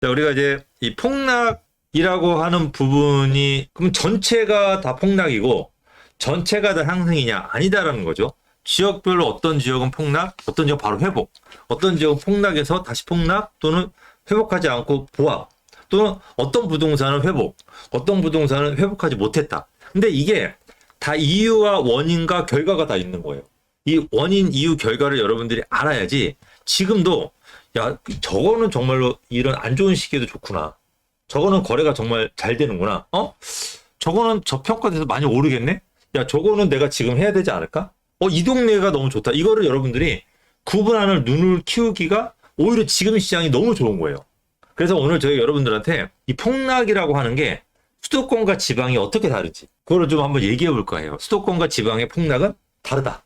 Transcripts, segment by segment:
자, 우리가 이제 이 폭락이라고 하는 부분이 그럼 전체가 다 폭락이고 전체가 다 상승이냐? 아니다라는 거죠. 지역별로 어떤 지역은 폭락, 어떤 지역은 바로 회복, 어떤 지역은 폭락에서 다시 폭락 또는 회복하지 않고 보합, 또는 어떤 부동산은 회복, 어떤 부동산은 회복하지 못했다. 근데 이게 다 이유와 원인과 결과가 다 있는 거예요. 이 원인, 이유, 결과를 여러분들이 알아야지 지금도 야, 저거는 정말로 이런 안 좋은 시기에도 좋구나. 저거는 거래가 정말 잘 되는구나. 저거는 저평가돼서 많이 오르겠네? 야, 저거는 내가 지금 해야 되지 않을까? 이 동네가 너무 좋다. 이거를 여러분들이 구분하는 눈을 키우기가 오히려 지금 시장이 너무 좋은 거예요. 그래서 오늘 저희 여러분들한테 이 폭락이라고 하는 게 수도권과 지방이 어떻게 다르지? 그거를 좀 한번 얘기해 볼 거예요. 수도권과 지방의 폭락은 다르다.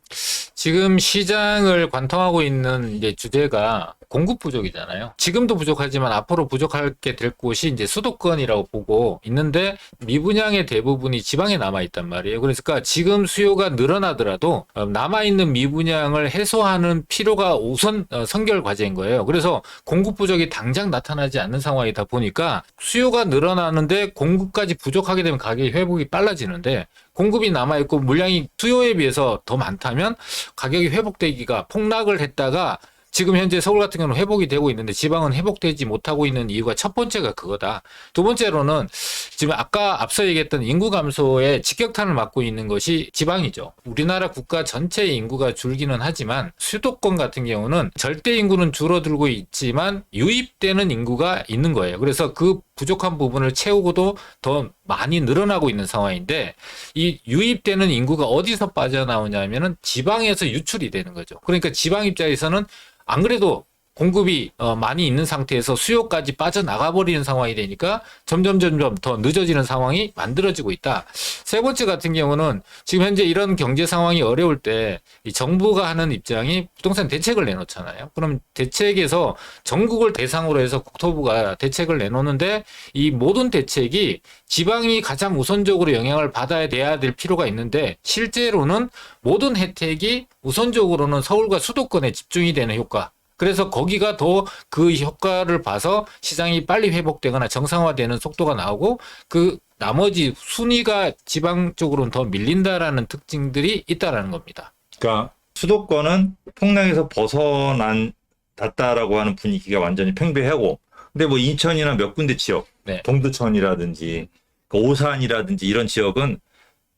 지금 시장을 관통하고 있는 이제 주제가 공급 부족이잖아요. 지금도 부족하지만 앞으로 부족하게 될 곳이 이제 수도권이라고 보고 있는데 미분양의 대부분이 지방에 남아 있단 말이에요. 그러니까 지금 수요가 늘어나더라도 남아 있는 미분양을 해소하는 필요가 우선 선결 과제인 거예요. 그래서 공급 부족이 당장 나타나지 않는 상황이다 보니까 수요가 늘어나는데 공급까지 부족하게 되면 가격이 회복이 빨라지는데 공급이 남아있고 물량이 수요에 비해서 더 많다면 가격이 회복되기가 폭락을 했다가 지금 현재 서울 같은 경우는 회복이 되고 있는데 지방은 회복되지 못하고 있는 이유가 첫 번째가 그거다. 두 번째로는 지금 아까 앞서 얘기했던 인구 감소에 직격탄을 맞고 있는 것이 지방이죠. 우리나라 국가 전체의 인구가 줄기는 하지만 수도권 같은 경우는 절대 인구는 줄어들고 있지만 유입되는 인구가 있는 거예요. 그래서 그 부족한 부분을 채우고도 더 많이 늘어나고 있는 상황인데 이 유입되는 인구가 어디서 빠져나오냐면은 지방에서 유출이 되는 거죠. 그러니까 지방 입장에서는 안 그래도 공급이 많이 있는 상태에서 수요까지 빠져나가 버리는 상황이 되니까 점점 더 늦어지는 상황이 만들어지고 있다. 세 번째 같은 경우는 지금 현재 이런 경제 상황이 어려울 때 이 정부가 하는 입장이 부동산 대책을 내놓잖아요. 그럼 대책에서 전국을 대상으로 해서 국토부가 대책을 내놓는데 이 모든 대책이 지방이 가장 우선적으로 영향을 받아야 돼야 될 필요가 있는데 실제로는 모든 혜택이 우선적으로는 서울과 수도권에 집중이 되는 효과. 그래서 거기가 더 그 효과를 봐서 시장이 빨리 회복되거나 정상화되는 속도가 나오고 그 나머지 순위가 지방 쪽으로는 더 밀린다라는 특징들이 있다라는 겁니다. 그러니까 수도권은 폭락에서 벗어났다라고 하는 분위기가 완전히 팽배하고 근데 뭐 인천이나 몇 군데 지역, 네. 동두천이라든지 오산이라든지 이런 지역은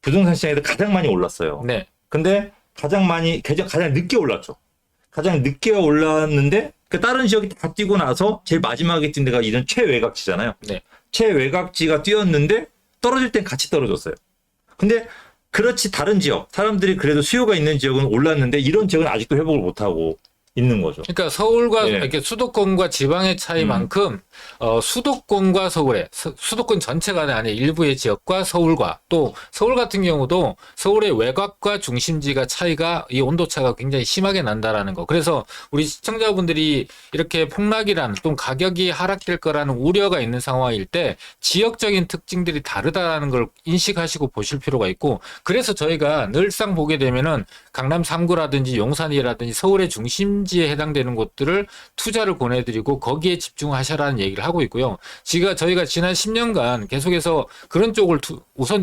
부동산 시장에서 가장 많이 올랐어요. 네. 근데 가장 늦게 올랐죠. 가장 늦게 올랐는데 그 다른 지역이 다 뛰고 나서 제일 마지막에 뛴 데가 이런 최외곽지잖아요. 네. 최외곽지가 뛰었는데 떨어질 땐 같이 떨어졌어요. 근데 그렇지 다른 지역, 사람들이 그래도 수요가 있는 지역은 올랐는데 이런 지역은 아직도 회복을 못하고 있는 거죠. 그러니까 서울과 네. 이렇게 수도권과 지방의 차이만큼 수도권과 서울의 수도권 전체가 아니라 일부의 지역과 서울과 또 서울 같은 경우도 서울의 외곽과 중심지가 차이가 이 온도 차가 굉장히 심하게 난다라는 거. 그래서 우리 시청자분들이 이렇게 폭락이라는 또 가격이 하락될 거라는 우려가 있는 상황일 때 지역적인 특징들이 다르다라는 걸 인식하시고 보실 필요가 있고 그래서 저희가 늘상 보게 되면은 강남 3구라든지 용산이라든지 서울의 중심지에 해당되는 곳들을 투자를 권해드리고 거기에 집중하셔라는 얘기를 하고 있고요. 저희가 지난 10년간 계속해서 그런 쪽을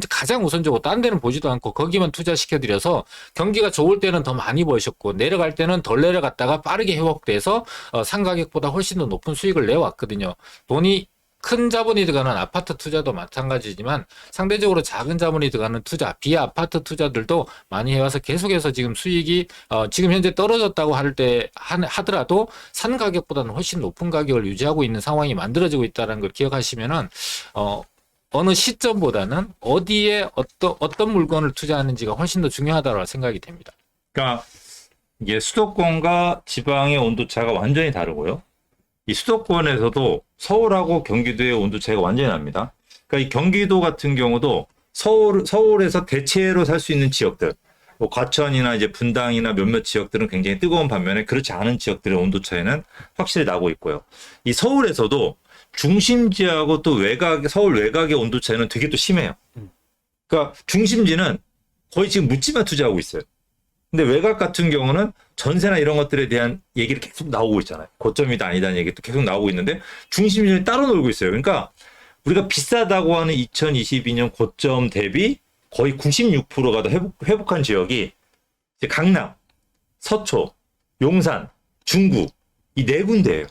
가장 우선적으로 딴 데는 보지도 않고 거기만 투자시켜드려서 경기가 좋을 때는 더 많이 버셨고 내려갈 때는 덜 내려갔다가 빠르게 회복돼서 상가격보다 훨씬 더 높은 수익을 내왔거든요. 돈이 큰 자본이 들어가는 아파트 투자도 마찬가지지만 상대적으로 작은 자본이 들어가는 투자, 비아파트 투자들도 많이 해와서 계속해서 지금 수익이 지금 현재 떨어졌다고 하더라도 산 가격보다는 훨씬 높은 가격을 유지하고 있는 상황이 만들어지고 있다는 걸 기억하시면은 어느 시점보다는 어디에 어떤 물건을 투자하는지가 훨씬 더 중요하다고 생각이 됩니다. 그러니까 이게 수도권과 지방의 온도차가 완전히 다르고요. 이 수도권에서도 서울하고 경기도의 온도 차이가 완전히 납니다. 그러니까 이 경기도 같은 경우도 서울에서 대체로 살 수 있는 지역들, 뭐 과천이나 이제 분당이나 몇몇 지역들은 굉장히 뜨거운 반면에 그렇지 않은 지역들의 온도 차이는 확실히 나고 있고요. 이 서울에서도 중심지하고 또 서울 외곽의 온도 차이는 되게 또 심해요. 그러니까 중심지는 거의 지금 묻지마 투자하고 있어요. 근데 외곽 같은 경우는 전세나 이런 것들에 대한 얘기를 계속 나오고 있잖아요. 고점이다 아니다는 얘기도 계속 나오고 있는데 중심지는 따로 놀고 있어요. 그러니까 우리가 비싸다고 하는 2022년 고점 대비 거의 96%가 더 회복한 지역이 이제 강남, 서초, 용산, 중구 이 네 군데예요.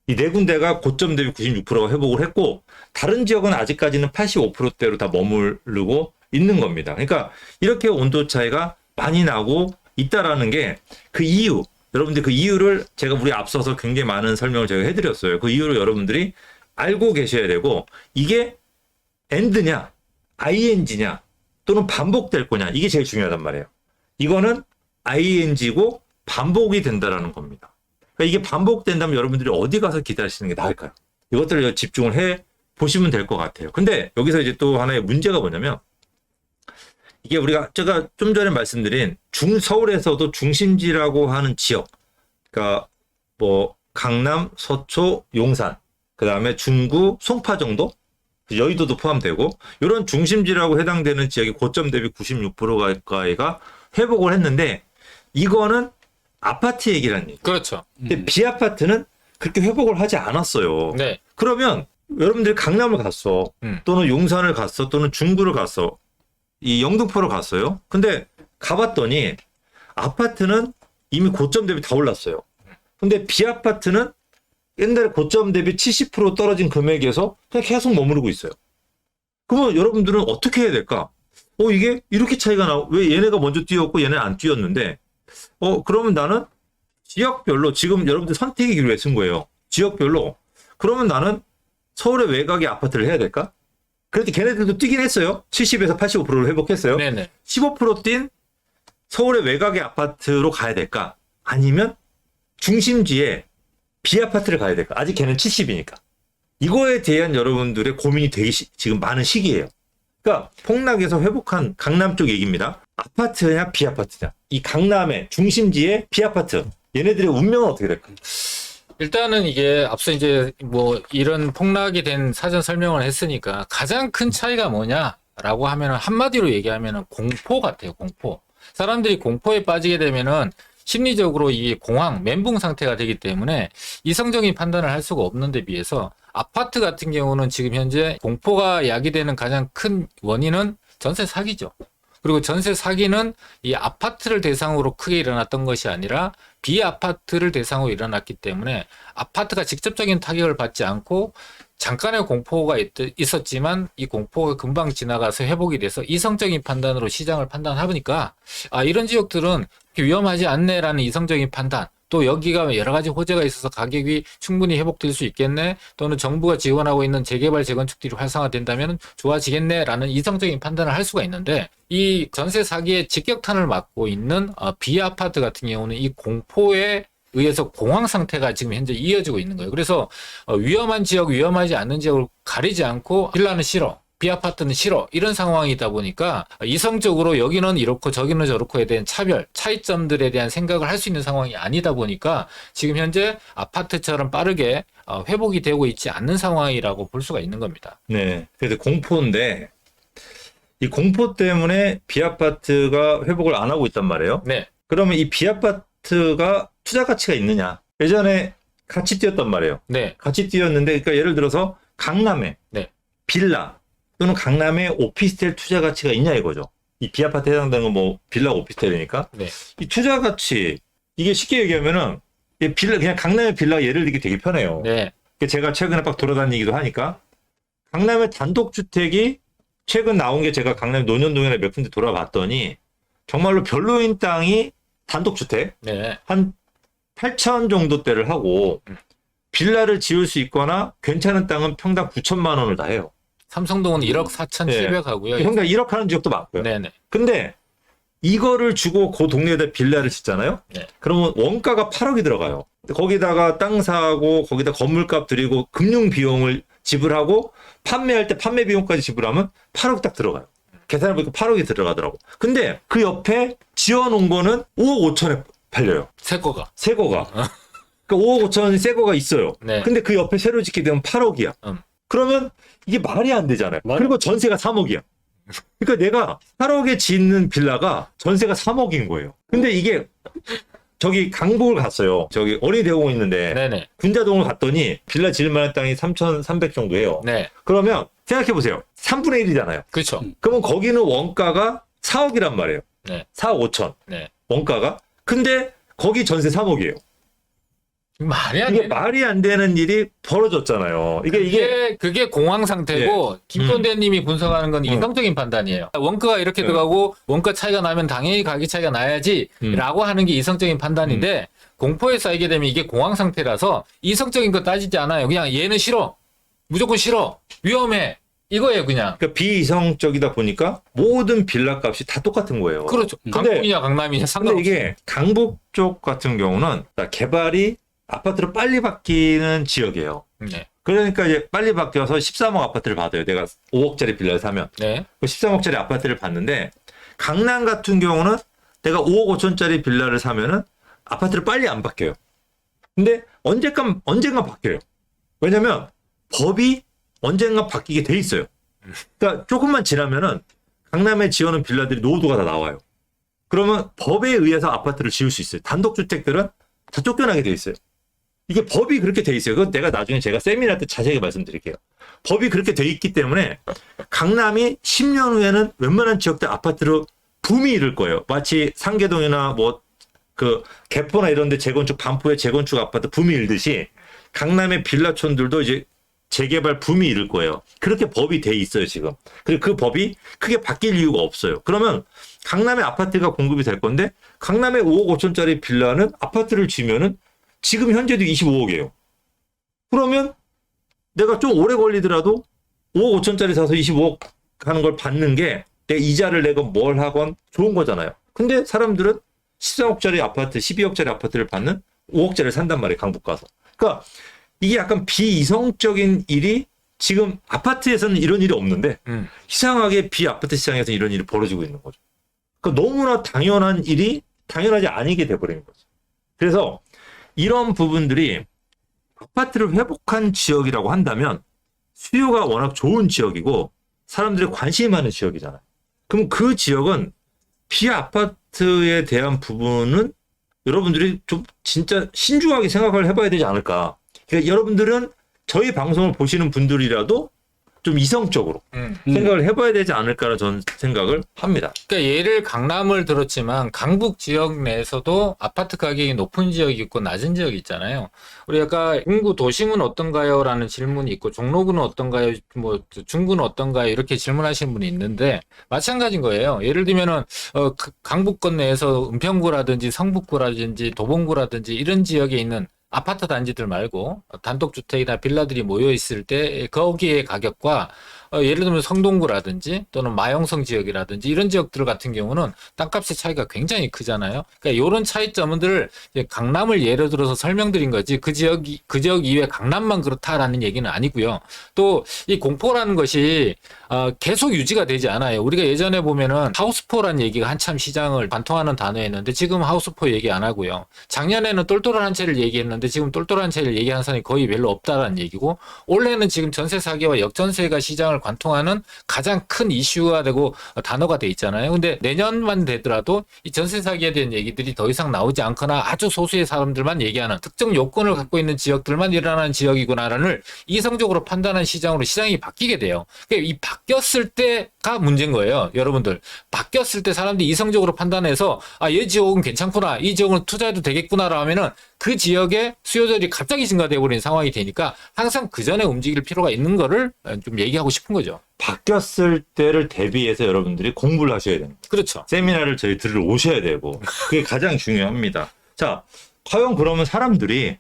이 네 군데가 고점 대비 96%가 회복을 했고 다른 지역은 아직까지는 85%대로 다 머무르고 있는 겁니다. 그러니까 이렇게 온도 차이가 많이 나고 있다라는 게 그 이유, 여러분들 그 이유를 제가 우리 앞서서 굉장히 많은 설명을 제가 해드렸어요. 그 이유를 여러분들이 알고 계셔야 되고 이게 end냐, ing냐 또는 반복될 거냐 이게 제일 중요하단 말이에요. 이거는 ing고 반복이 된다라는 겁니다. 그러니까 이게 반복된다면 여러분들이 어디 가서 기다리시는 게 나을까요? 이것들을 집중을 해 보시면 될 것 같아요. 근데 여기서 이제 또 하나의 문제가 뭐냐면 이게 제가 좀 전에 말씀드린 서울에서도 중심지라고 하는 지역, 그러니까 뭐 강남, 서초, 용산, 그 다음에 중구, 송파 정도, 여의도도 포함되고 이런 중심지라고 해당되는 지역이 고점 대비 96% 가까이가 회복을 했는데 이거는 아파트 얘기라는 얘기. 그렇죠. 근데 비아파트는 그렇게 회복을 하지 않았어요. 네. 그러면 여러분들이 강남을 갔어, 또는 용산을 갔어, 또는 중구를 갔어, 이 영등포를 갔어요. 근데 가봤더니 아파트는 이미 고점 대비 다 올랐어요. 근데 비아파트는 옛날에 고점 대비 70% 떨어진 금액에서 그냥 계속 머무르고 있어요. 그러면 여러분들은 어떻게 해야 될까? 이게 이렇게 차이가 왜 얘네가 먼저 뛰었고 얘네는 안 뛰었는데 그러면 나는 지역별로 지금 여러분들 선택의 기로에 쓴 거예요. 지역별로. 그러면 나는 서울의 외곽의 아파트를 해야 될까? 그래도 걔네들도 뛰긴 했어요. 70에서 85%를 회복했어요. 네네. 15%뛴 서울의 외곽의 아파트로 가야 될까? 아니면 중심지에 비아파트를 가야 될까? 아직 걔는 70이니까. 이거에 대한 여러분들의 고민이 되게 지금 많은 시기예요. 그러니까 폭락에서 회복한 강남 쪽 얘기입니다. 아파트냐 비아파트냐. 이 강남의 중심지의 비아파트. 얘네들의 운명은 어떻게 될까? 일단은 이게 앞서 이제 뭐 이런 폭락이 된 사전 설명을 했으니까 가장 큰 차이가 뭐냐라고 하면은 한마디로 얘기하면은 공포 같아요. 공포. 사람들이 공포에 빠지게 되면은 심리적으로 이 공황, 멘붕 상태가 되기 때문에 이성적인 판단을 할 수가 없는 데 비해서 아파트 같은 경우는 지금 현재 공포가 야기되는 가장 큰 원인은 전세 사기죠. 그리고 전세 사기는 이 아파트를 대상으로 크게 일어났던 것이 아니라 비아파트를 대상으로 일어났기 때문에 아파트가 직접적인 타격을 받지 않고 잠깐의 공포가 있었지만 이 공포가 금방 지나가서 회복이 돼서 이성적인 판단으로 시장을 판단하니까 이런 지역들은 위험하지 않네라는 이성적인 판단, 또 여기가 여러 가지 호재가 있어서 가격이 충분히 회복될 수 있겠네, 또는 정부가 지원하고 있는 재개발 재건축들이 활성화된다면 좋아지겠네라는 이성적인 판단을 할 수가 있는데 이 전세 사기의 직격탄을 맞고 있는 비아파트 같은 경우는 이 공포에 의해서 공황 상태가 지금 현재 이어지고 있는 거예요. 그래서 위험한 지역, 위험하지 않는 지역을 가리지 않고 빌라는 싫어, 비아파트는 싫어, 이런 상황이다 보니까 이성적으로 여기는 이렇고 저기는 저렇고에 대한 차별, 차이점들에 대한 생각을 할 수 있는 상황이 아니다 보니까 지금 현재 아파트처럼 빠르게 회복이 되고 있지 않는 상황이라고 볼 수가 있는 겁니다. 네. 그래서 공포인데 이 공포 때문에 비아파트가 회복을 안 하고 있단 말이에요. 네. 그러면 이 비아파트가 투자 가치가 있느냐? 예전에 같이 뛰었단 말이에요. 네. 같이 뛰었는데, 그러니까 예를 들어서 강남에 네. 빌라 또는 강남에 오피스텔 투자 가치가 있냐 이거죠. 이 비아파트에 해당되는 건 뭐 빌라 오피스텔이니까. 네. 이 투자 가치, 이게 쉽게 얘기하면은 이 빌라, 그냥 강남의 빌라 예를 들기 되게 편해요. 네. 제가 최근에 막 돌아다니기도 하니까 강남의 단독주택이 최근 나온 게 제가 강남 논현동이나 몇 군데 돌아봤더니 정말로 별로인 땅이 단독주택 네. 한 8천 정도대를 하고 빌라를 지을 수 있거나 괜찮은 땅은 평당 9천만 원을 다 해요. 삼성동은 1억 4,700 하고요. 평당 1억 하는 지역도 많고요. 네네. 근데 이거를 주고 그 동네에다 빌라를 짓잖아요. 네. 그러면 원가가 8억이 들어가요. 거기다가 땅 사고 거기다 건물값 들이고 금융 비용을 지불하고 판매할 때 판매 비용까지 지불하면 8억 딱 들어가요. 계산해보니까 8억이 들어가더라고. 근데 그 옆에 지어놓은 거는 5억 5천에 팔려요. 새 거가. 새 거가. 그러니까 5억 5천이 새 거가 있어요. 네. 근데 그 옆에 새로 짓게 되면 8억이야. 그러면 이게 말이 안 되잖아요. 그리고 전세가 3억이야. 그러니까 내가 8억에 짓는 빌라가 전세가 3억인 거예요. 근데 이게 저기 강북을 갔어요. 저기 어린이대공원 있는데 네네. 군자동을 갔더니 빌라 지을 만한 땅이 3,300 정도 해요. 네. 그러면 생각해 보세요. 3분의 1이잖아요. 그렇죠. 그러면 거기는 원가가 4억이란 말이에요. 네. 4억 5천. 네. 원가가. 근데 거기 전세 3억이에요. 말이 안 이게 돼. 말이 안 되는 일이 벌어졌잖아요. 이게 그게 공황 상태고 김건대님이 분석하는 건 이성적인 판단이에요. 원가가 이렇게 들어가고 원가 차이가 나면 당연히 가격 차이가 나야지라고 하는 게 이성적인 판단인데 공포에 쌓이게 되면 이게 공황 상태라서 이성적인 거 따지지 않아요. 그냥 얘는 싫어, 무조건 싫어, 위험해 이거예요 그냥. 그러니까 비이성적이다 보니까 모든 빌라 값이 다 똑같은 거예요. 그렇죠. 근데- 강북이냐 강남이냐 근데 상관없어. 이게 강북 쪽 같은 경우는 개발이 아파트로 빨리 바뀌는 지역이에요. 네. 그러니까 이제 빨리 바뀌어서 13억 아파트를 받아요. 내가 5억짜리 빌라를 사면. 네. 13억짜리 아파트를 받는데 강남 같은 경우는 내가 5억 5천짜리 빌라를 사면은 아파트를 빨리 안 바뀌어요. 근데 언젠가 바뀌어요. 왜냐면 법이 언젠가 바뀌게 돼 있어요. 그러니까 조금만 지나면은 강남에 지어놓은 빌라들이 노후도가 다 나와요. 그러면 법에 의해서 아파트를 지을 수 있어요. 단독주택들은 다 쫓겨나게 돼 있어요. 이게 법이 그렇게 돼 있어요. 그건 내가 나중에 제가 세미나 때 자세하게 말씀드릴게요. 법이 그렇게 돼 있기 때문에 강남이 10년 후에는 웬만한 지역들 아파트로 붐이 이를 거예요. 마치 상계동이나 뭐 그 개포나 이런 데 재건축, 반포의 재건축 아파트 붐이 일듯이 강남의 빌라촌들도 이제 재개발 붐이 이를 거예요. 그렇게 법이 돼 있어요, 지금. 그리고 그 법이 크게 바뀔 이유가 없어요. 그러면 강남에 아파트가 공급이 될 건데 강남에 5억 5천짜리 빌라는 아파트를 지면은 지금 현재도 25억이에요. 그러면 내가 좀 오래 걸리더라도 5억 5천짜리 사서 25억 하는 걸 받는 게 내 이자를 내건 뭘 하건 좋은 거잖아요. 근데 사람들은 13억짜리 아파트, 12억짜리 아파트를 받는 5억짜리를 산단 말이에요, 강북 가서. 그러니까 이게 약간 비이성적인 일이 지금 아파트에서는 이런 일이 없는데 이상하게 비아파트 시장에서 이런 일이 벌어지고 있는 거죠. 그러니까 너무나 당연한 일이 당연하지 아니게 돼버리는 거죠. 그래서 이런 부분들이 아파트를 회복한 지역이라고 한다면 수요가 워낙 좋은 지역이고 사람들이 관심이 많은 지역이잖아요. 그럼 그 지역은 비아파트에 대한 부분은 여러분들이 좀 진짜 신중하게 생각을 해봐야 되지 않을까. 그러니까 여러분들은 저희 방송을 보시는 분들이라도 좀 이성적으로 생각을 해봐야 되지 않을까라는 저는 생각을 합니다. 그러니까 예를 강남을 들었지만 강북 지역 내에서도 아파트 가격이 높은 지역이 있고 낮은 지역이 있잖아요. 우리 아까 중구 도심은 어떤가요? 라는 질문이 있고 종로구는 어떤가요? 뭐 중구는 어떤가요? 이렇게 질문하시는 분이 있는데 마찬가지인 거예요. 예를 들면은 강북권 내에서 은평구라든지 성북구라든지 도봉구라든지 이런 지역에 있는 아파트 단지들 말고 단독주택이나 빌라들이 모여 있을 때 거기의 가격과 예를 들면 성동구라든지 또는 마영성 지역이라든지 이런 지역들 같은 경우는 땅값의 차이가 굉장히 크잖아요. 그러니까 이런 차이점들을 강남을 예로 들어서 설명드린 거지 그 지역 이외 강남만 그렇다라는 얘기는 아니고요. 또 이 공포라는 것이 계속 유지가 되지 않아요. 우리가 예전에 보면은 하우스포라는 얘기가 한참 시장을 관통하는 단어였는데 지금 하우스포 얘기 안 하고요. 작년에는 똘똘한 채를 얘기했는데 지금 똘똘한 채를 얘기하는 사람이 거의 별로 없다라는 얘기고 올해는 지금 전세 사기와 역전세가 시장을 관통하는 가장 큰 이슈가 되고 단어가 돼 있잖아요. 근데 내년만 되더라도 이 전세 사기에 대한 얘기들이 더 이상 나오지 않거나 아주 소수의 사람들만 얘기하는 특정 요건을 갖고 있는 지역들만 일어나는 지역이구나라는 이성적으로 판단한 시장으로 시장이 바뀌게 돼요. 그러니까 이 바뀌었을 때가 문제인 거예요. 여러분들. 바뀌었을 때 사람들이 이성적으로 판단해서 이 지역은 괜찮구나. 이 지역은 투자해도 되겠구나라 하면은 그 지역의 수요들이 갑자기 증가되어 버리는 상황이 되니까 항상 그 전에 움직일 필요가 있는 거를 좀 얘기하고 싶은 거죠. 바뀌었을 때를 대비해서 여러분들이 공부를 하셔야 됩니다. 그렇죠. 세미나를 저희 들으러 오셔야 되고 그게 가장 중요합니다. 자, 과연 그러면 사람들이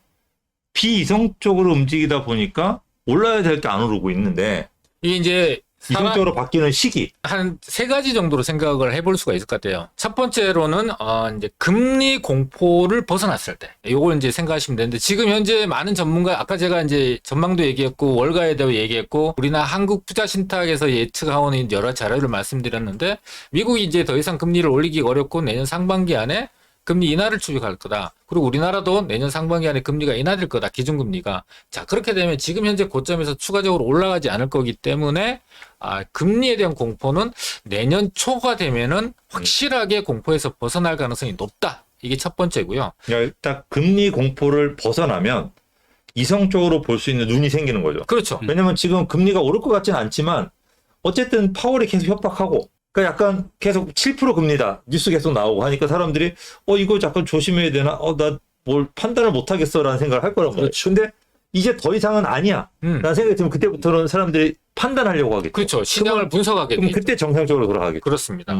비이성적으로 움직이다 보니까 올라야 될 게 안 오르고 있는데 이게 이제 이성적으로 바뀌는 시기. 한 세 가지 정도로 생각을 해볼 수가 있을 것 같아요. 첫 번째로는 이제 금리 공포를 벗어났을 때, 요걸 이제 생각하시면 되는데 지금 현재 많은 전문가, 아까 제가 이제 전망도 얘기했고 월가에 대해 얘기했고 우리나라 한국투자신탁에서 예측하고 있는 여러 자료를 말씀드렸는데 미국이 이제 더 이상 금리를 올리기 어렵고 내년 상반기 안에 금리 인하를 추격할 거다. 그리고 우리나라도 내년 상반기 안에 금리가 인하될 거다. 기준금리가. 자, 그렇게 되면 지금 현재 고점에서 추가적으로 올라가지 않을 거기 때문에 금리에 대한 공포는 내년 초가 되면은 확실하게 공포에서 벗어날 가능성이 높다. 이게 첫 번째고요. 그러니까 딱 금리 공포를 벗어나면 이성적으로 볼 수 있는 눈이 생기는 거죠. 그렇죠. 왜냐면 지금 금리가 오를 것 같지는 않지만 어쨌든 파월이 계속 협박하고 그러니까 약간 계속 7% 금리다 뉴스 계속 나오고 하니까 사람들이 이거 약간 조심해야 되나 나 뭘 판단을 못 하겠어라는 생각을 할 거란 말이에요. 그렇죠. 근데 이제 더 이상은 아니야 라는 생각이 들면 그때부터는 사람들이 판단하려고 하겠죠. 그렇죠. 시장을 분석하게 그럼 되죠. 그때 정상적으로 돌아가겠죠. 그렇습니다.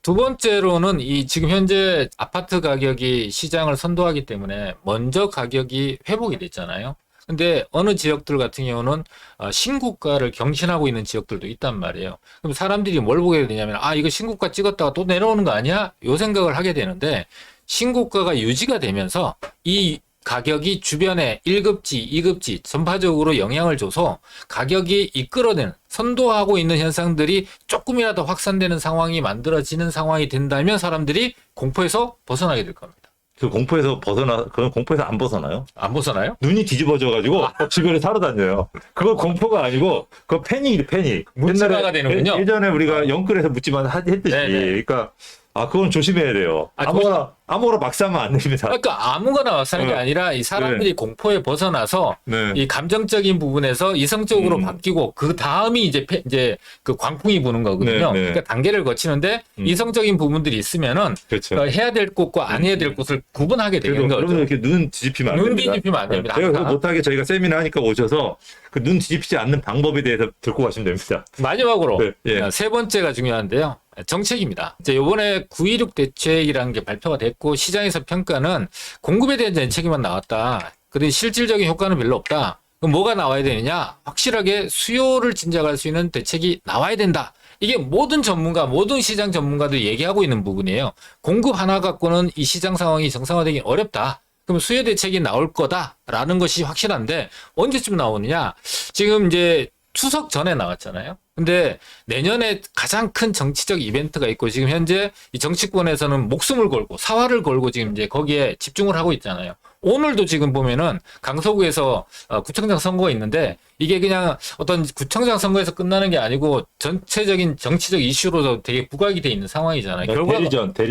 두 번째로는 이 지금 현재 아파트 가격이 시장을 선도하기 때문에 먼저 가격이 회복이 됐잖아요. 근데 어느 지역들 같은 경우는 신고가를 경신하고 있는 지역들도 있단 말이에요. 그럼 사람들이 뭘 보게 되냐면 이거 신고가 찍었다가 또 내려오는 거 아니야? 요 생각을 하게 되는데 신고가가 유지가 되면서 이 가격이 주변에 1급지, 2급지 전파적으로 영향을 줘서 가격이 이끌어내는 선도하고 있는 현상들이 조금이라도 확산되는 상황이 만들어지는 상황이 된다면 사람들이 공포에서 벗어나게 될 겁니다. 그 공포에서 그건 공포에서 안 벗어나요? 안 벗어나요? 눈이 뒤집어져가지고 주변에 사러 다녀요. 그거 공포가 아니고 그거 패닉이 패닉. 묻지마가 되는군요. 예전에 우리가 영끌에서 묻지마 했듯이. 네네. 그러니까 그건 조심해야 돼요. 아무거나 막 사면 안 됩니다. 그러니까 아무거나 사는 게 아니라 이 사람들이 공포에 벗어나서 네. 이 감정적인 부분에서 이성적으로 바뀌고 그 다음이 이제 그 광풍이 부는 거거든요. 네, 네. 그러니까 단계를 거치는데 이성적인 부분들이 있으면은 그렇죠. 해야 될 곳과 안 해야 될 곳을 구분하게 되는 그래도 거죠. 여러분들 이렇게 눈 뒤집히면 안 눈 됩니다. 뒤집히면 안 됩니다. 제가 그거 항상. 못하게 저희가 세미나 하니까 오셔서 그 눈 뒤집히지 않는 방법에 대해서 듣고 가시면 됩니다. 마지막으로 네, 예. 세 번째가 중요한데요. 정책입니다. 이제 이번에 9.16 대책이라는 게 발표가 됐고 시장에서 평가는 공급에 대한 대책만 나왔다. 그런데 실질적인 효과는 별로 없다. 그럼 뭐가 나와야 되느냐? 확실하게 수요를 진작할 수 있는 대책이 나와야 된다. 이게 모든 전문가, 모든 시장 전문가들이 얘기하고 있는 부분이에요. 공급 하나 갖고는 이 시장 상황이 정상화되기 어렵다. 그럼 수요 대책이 나올 거다라는 것이 확실한데 언제쯤 나오느냐? 지금 이제 추석 전에 나왔잖아요. 근데 내년에 가장 큰 정치적 이벤트가 있고 지금 현재 이 정치권에서는 목숨을 걸고 사활을 걸고 지금 이제 거기에 집중을 하고 있잖아요. 오늘도 지금 보면은 강서구에서 구청장 선거가 있는데 이게 그냥 어떤 구청장 선거에서 끝나는 게 아니고 전체적인 정치적 이슈로도 되게 부각이 돼 있는 상황이잖아요.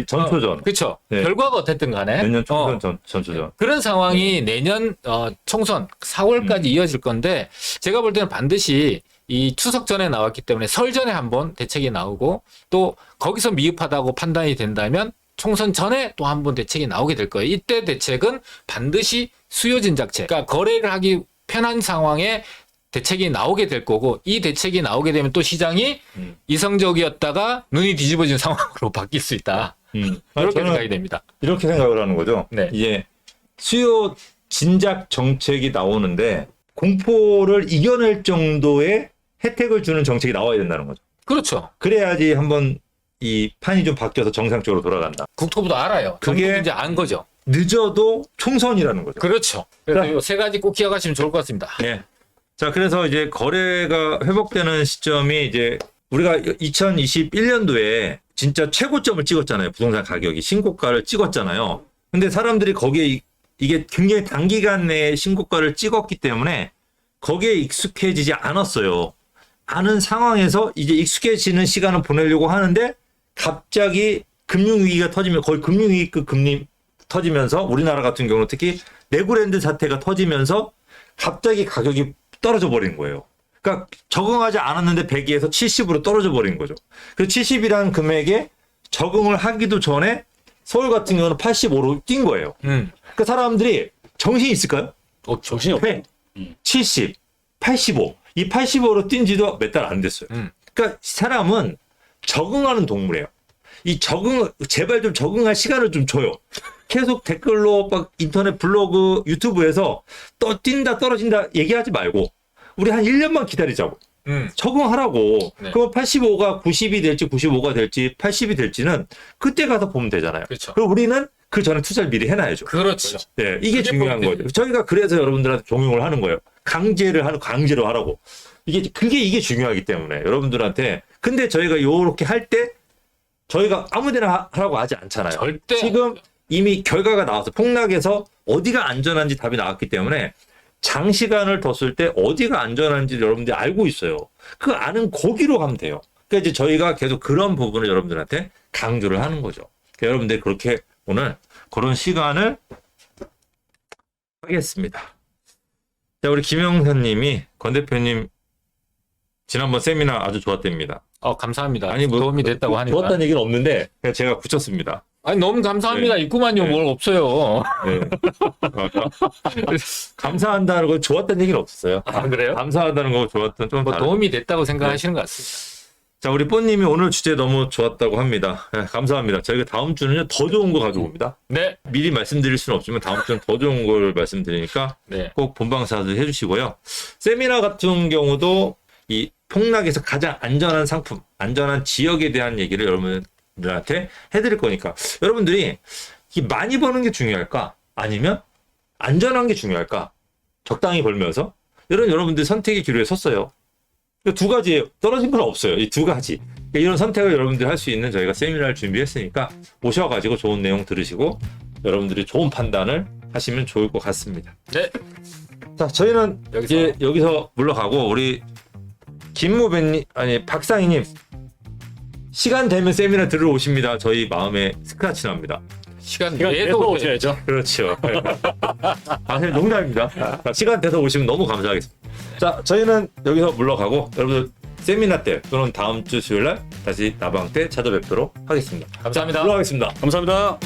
전초전. 그렇죠. 네. 결과가 어쨌든 간에 내년 총선 전초전. 그런 상황이 내년 총선 4월까지 이어질 건데 제가 볼 때는 반드시 이 추석 전에 나왔기 때문에 설 전에 한번 대책이 나오고 또 거기서 미흡하다고 판단이 된다면 총선 전에 또 한 번 대책이 나오게 될 거예요. 이때 대책은 반드시 수요 진작책, 그러니까 거래를 하기 편한 상황에 대책이 나오게 될 거고 이 대책이 나오게 되면 또 시장이 이성적이었다가 눈이 뒤집어진 상황으로 바뀔 수 있다. 이렇게 생각이 됩니다. 이렇게 생각을 하는 거죠. 네. 이제 수요 진작 정책이 나오는데 공포를 이겨낼 정도의 혜택을 주는 정책이 나와야 된다는 거죠. 그렇죠. 그래야지 한번 이 판이 좀 바뀌어서 정상적으로 돌아간다. 국토부도 알아요. 그게 정부도 이제 안 거죠. 늦어도 총선이라는 거죠. 그렇죠. 그래서 이 세 가지 꼭 기억하시면 좋을 것 같습니다. 네. 자, 그래서 이제 거래가 회복되는 시점이 이제 우리가 2021년도에 진짜 최고점을 찍었잖아요. 부동산 가격이 신고가를 찍었잖아요. 근데 사람들이 거기에 이게 굉장히 단기간 내에 신고가를 찍었기 때문에 거기에 익숙해지지 않았어요. 아는 상황에서 이제 익숙해지는 시간을 보내려고 하는데 갑자기 금융위기가 터지면 거의 금융위기급 금리 터지면서 우리나라 같은 경우는 특히 레고랜드 사태가 터지면서 갑자기 가격이 떨어져 버린 거예요. 그러니까 적응하지 않았는데 100에서 70으로 떨어져 버린 거죠. 그 70이라는 금액에 적응을 하기도 전에 서울 같은 경우는 85로 뛴 거예요. 그 사람들이 정신이 있을까요? 정신이 없고. 100, 70, 85. 이 85로 뛴 지도 몇 달 안 됐어요. 그러니까 사람은 적응하는 동물이에요. 제발 좀 적응할 시간을 좀 줘요. 계속 댓글로 막 인터넷 블로그 유튜브에서 뛴다 떨어진다 얘기하지 말고 우리 한 1년만 기다리자고. 적응하라고. 네. 그럼 85가 90이 될지 95가 될지 80이 될지는 그때 가서 보면 되잖아요. 그렇죠. 그럼 우리는 그 전에 투자를 미리 해놔야죠. 그렇죠. 네, 이게 중요한 거죠. 저희가 그래서 여러분들한테 종용을 하는 거예요. 강제로 하라고. 이게 중요하기 때문에 여러분들한테. 근데 저희가 요렇게 할 때 저희가 아무데나 하라고 하지 않잖아요. 절대. 지금 이미 결과가 나와서 폭락에서 어디가 안전한지 답이 나왔기 때문에 장시간을 뒀을 때 어디가 안전한지 여러분들이 알고 있어요. 그 아는 거기로 가면 돼요. 그러니까 이제 저희가 계속 그런 부분을 여러분들한테 강조를 하는 거죠. 그러니까 여러분들 그렇게 오늘 그런 시간을 하겠습니다. 자, 우리 김영선님이 권 대표님 지난번 세미나 아주 좋았답니다. 감사합니다. 아니, 뭐, 도움이 됐다고 하니까. 좋았다는 얘기는 없는데 그냥 제가 붙였습니다. 아니, 너무 감사합니다. 네. 있구만요. 네. 뭘 없어요. 네. 감사한다는 건 좋았다는 얘기는 없었어요. 아, 그래요? 감사하다는 거 좋았던 좀 뭐 다른. 도움이 됐다고 생각하시는 것 같습니다. 자, 우리 뽀님이 오늘 주제 너무 좋았다고 합니다. 네, 감사합니다. 저희가 다음 주는요 더 좋은 거 가져옵니다. 네. 미리 말씀드릴 수는 없지만 다음 주는 더 좋은 걸 말씀드리니까 네. 꼭 본방사수 해주시고요. 세미나 같은 경우도 이 폭락에서 가장 안전한 상품, 안전한 지역에 대한 얘기를 여러분들한테 해드릴 거니까 여러분들이 이 많이 버는 게 중요할까? 아니면 안전한 게 중요할까? 적당히 벌면서 여러분들 선택의 기로에 섰어요. 두 가지예요. 떨어진 건 없어요. 이 두 가지. 그러니까 이런 선택을 여러분들이 할 수 있는 저희가 세미나를 준비했으니까 오셔가지고 좋은 내용 들으시고 여러분들이 좋은 판단을 하시면 좋을 것 같습니다. 네. 자, 저희는 이제 여기서 물러가고 우리 김무배님 아니 박상희님 시간 되면 세미나 들으러 오십니다. 저희 마음에 스크래치 납니다. 시간 내서 내도 오셔야죠. 그렇죠. 사실 농담입니다. 자, 시간 돼서 오시면 너무 감사하겠습니다. 자, 저희는 여기서 물러가고 여러분들 세미나 때 또는 다음 주 수요일 날 다시 나방 때 찾아뵙도록 하겠습니다. 감사합니다. 물러가겠습니다. 감사합니다.